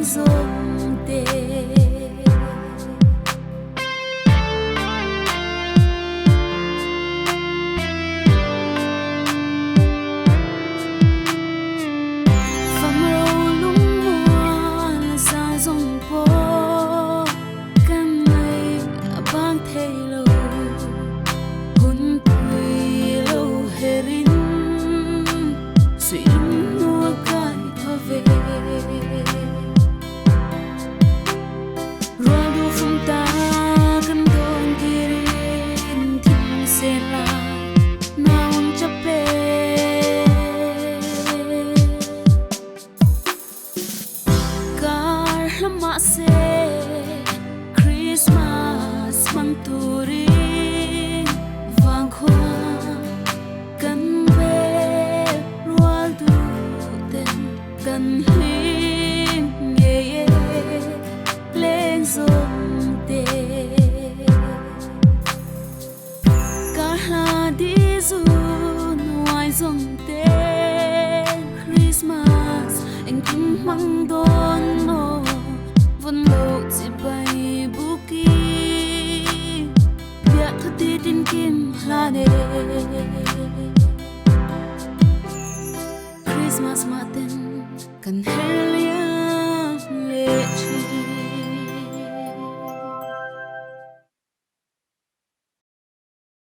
dòng tê Phạm râu lung mua là xa dòng bố Cam mây bang thầy lâu Hôn tùy lâu hề rin Suy lung nua cài thơ về Rồi đu phong ta gần đồn kirin Thinh xe la Naon chấp bê Car lama se